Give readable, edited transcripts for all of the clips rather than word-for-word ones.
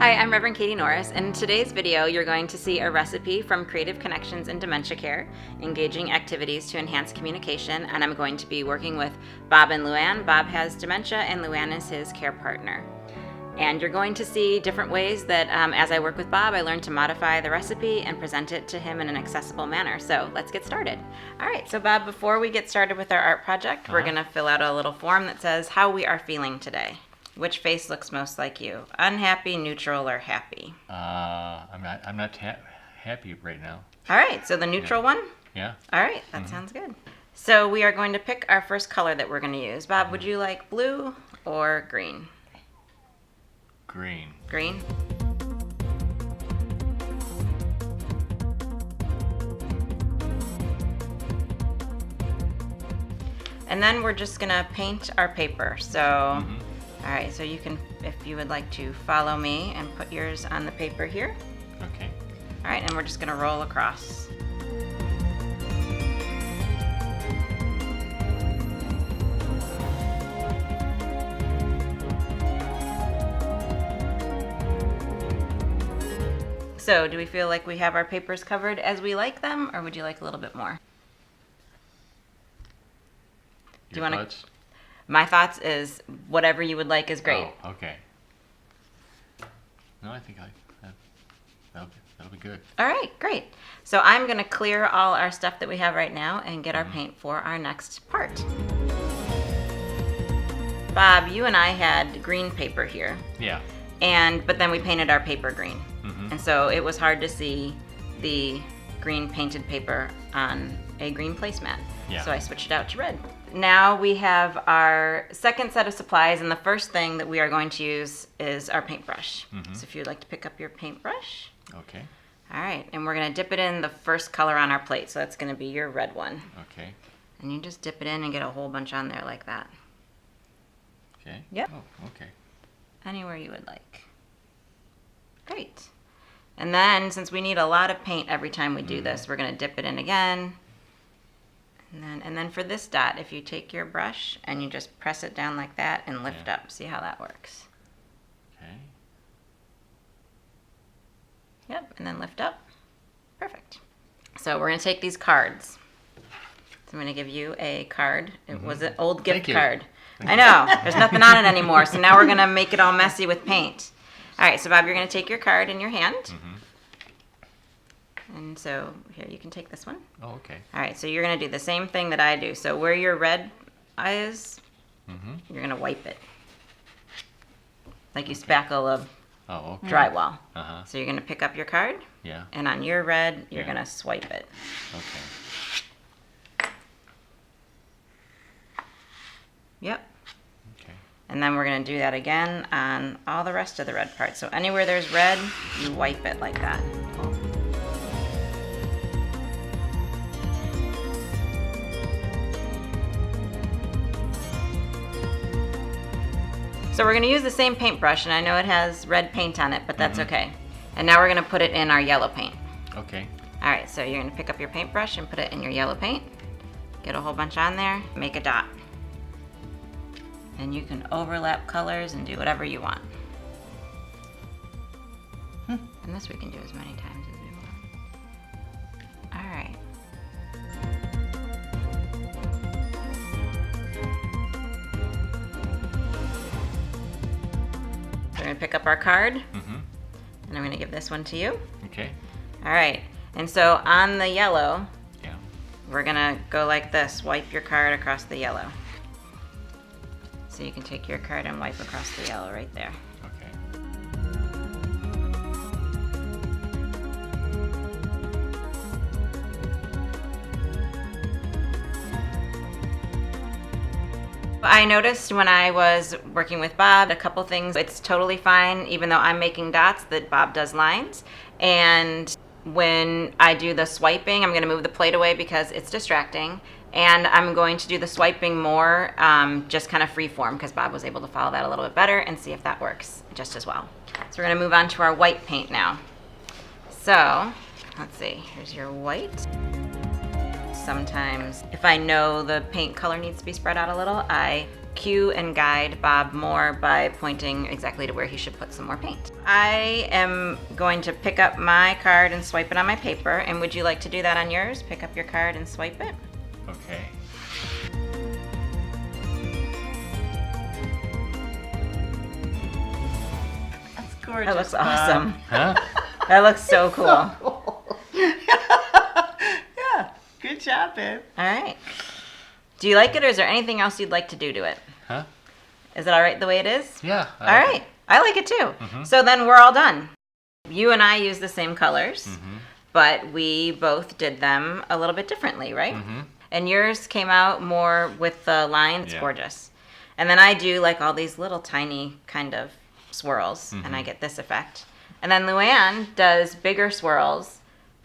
Hi, I'm Reverend Katie Norris. In today's video, you're going to see a recipe from Creative Connections in Dementia Care, engaging activities to enhance communication, and I'm going to be working with Bob and Luann. Bob has dementia and Luann is his care partner. And you're going to see different ways that as I work with Bob, I learn to modify the recipe and present it to him in an accessible manner. So let's get started. All right, so Bob, before we get started with our art project, we're gonna fill out a little form that says how we are feeling today. Which face looks most like you? Unhappy, neutral, or happy? I'm not happy right now. All right, so the neutral one? Yeah. All right, that sounds good. So we are going to pick our first color that we're going to use. Bob, would you like blue or green? Green. Green? And then we're just going to paint our paper. So, all right, so you can, if you would like to follow me and put yours on the paper here. Okay. All right, and we're just going to roll across. So, do we feel like we have our papers covered as we like them, or would you like a little bit more? Do you want to? My thoughts is whatever you would like is great. Oh, okay. No, I think that'll be good. All right, great. So I'm going to clear all our stuff that we have right now and get our paint for our next part. Bob, you and I had green paper here. Yeah. But then we painted our paper green. And so it was hard to see the green painted paper on a green placemat. Yeah. So I switched it out to red. Now we have our second set of supplies, and the first thing that we are going to use is our paintbrush. So if you'd like to pick up your paintbrush. Okay. All right, and we're gonna dip it in the first color on our plate, so that's gonna be your red one. Okay. And you just dip it in and get a whole bunch on there like that. Okay. Yep. Oh, okay. Anywhere you would like. Great. And then, since we need a lot of paint every time we do this, we're gonna dip it in again. And then for this dot, if you take your brush and you just press it down like that and lift up, see how that works. Okay. Yep, and then lift up. Perfect. So we're gonna take these cards. So I'm gonna give you a card. It was an old gift card. I know, there's nothing on it anymore, so now we're gonna make it all messy with paint. All right, so Bob, you're gonna take your card in your hand. And so here, you can take this one. Oh, okay. All right, so you're gonna do the same thing that I do. So where your red is, you're gonna wipe it. Like you spackle a drywall. So you're gonna pick up your card. Yeah. And on your red, you're gonna swipe it. Okay. Yep. Okay. And then we're gonna do that again on all the rest of the red parts. So anywhere there's red, you wipe it like that. So we're going to use the same paintbrush, and I know it has red paint on it, but that's okay. And now we're going to put it in our yellow paint. Okay. All right, so you're going to pick up your paintbrush and put it in your yellow paint. Get a whole bunch on there, make a dot. And you can overlap colors and do whatever you want. And this we can do as many times as we want. All right. We're going to pick up our card, and I'm going to give this one to you. Okay. All right, and so on the yellow, we're going to go like this, wipe your card across the yellow. So you can take your card and wipe across the yellow right there. Okay. I noticed when I was working with Bob a couple things. It's totally fine, even though I'm making dots, that Bob does lines. And when I do the swiping, I'm going to move the plate away because it's distracting. And I'm going to do the swiping more just kind of free form, because Bob was able to follow that a little bit better and see if that works just as well. So we're going to move on to our white paint now. So let's see, here's your white. Sometimes if I know the paint color needs to be spread out a little, I cue and guide Bob more by pointing exactly to where he should put some more paint. I am going to pick up my card and swipe it on my paper, and would you like to do that on yours? Pick up your card and swipe it. Okay. That's gorgeous. That looks Bob. awesome. Huh? That looks so cool. Yeah, good job, babe. All right. Do you like it, or is there anything else you'd like to do to it? Huh? Is it all right the way it is? Yeah. All right. I like it too. Mhm. So then we're all done. You and I use the same colors, Mm-hmm. but we both did them a little bit differently, right? Mm-hmm. And yours came out more with the line. It's Yeah. gorgeous. And then I do like all these little tiny kind of swirls, and I get this effect. And then Luann does bigger swirls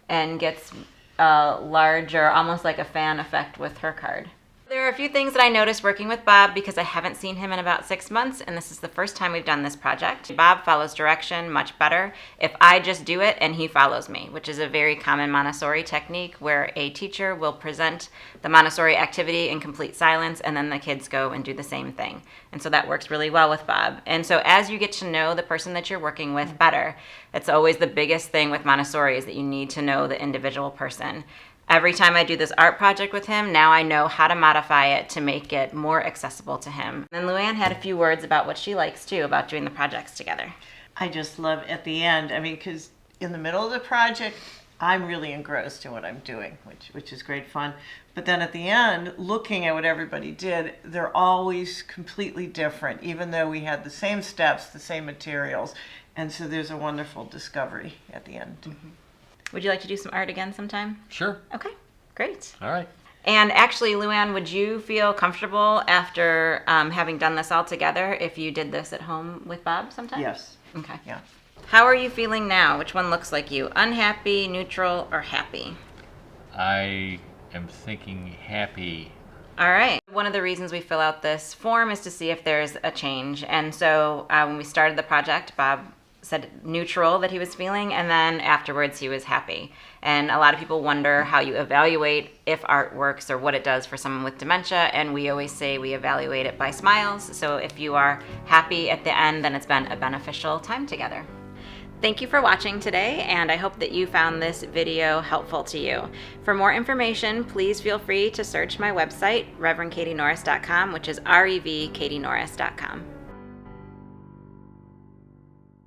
and gets larger, almost like a fan effect with her card. There are a few things that I noticed working with Bob because I haven't seen him in about 6 months, and this is the first time we've done this project. Bob follows direction much better if I just do it and he follows me, which is a very common Montessori technique where a teacher will present the Montessori activity in complete silence and then the kids go and do the same thing. And so that works really well with Bob. And so as you get to know the person that you're working with better, it's always the biggest thing with Montessori is that you need to know the individual person. Every time I do this art project with him, now I know how to modify it to make it more accessible to him. And Luann had a few words about what she likes too about doing the projects together. I just love at the end, because in the middle of the project, I'm really engrossed in what I'm doing, which is great fun. But then at the end, looking at what everybody did, they're always completely different, even though we had the same steps, the same materials. And so there's a wonderful discovery at the end. Mm-hmm. Would you like to do some art again sometime? Sure. Okay, great. All right. And actually, Luann, would you feel comfortable after having done this all together if you did this at home with Bob sometime? Yes. Okay. Yeah. How are you feeling now? Which one looks like you? Unhappy, neutral, or happy? I am thinking happy. All right. One of the reasons we fill out this form is to see if there's a change. And so when we started the project, Bob said neutral that he was feeling, and then afterwards he was happy. And a lot of people wonder how you evaluate if art works or what it does for someone with dementia, and we always say we evaluate it by smiles. So if you are happy at the end, then it's been a beneficial time together. Thank you for watching today, and I hope that you found this video helpful to you. For more information, please feel free to search my website, reverendkatienorris.com, which is revkatienorris.com.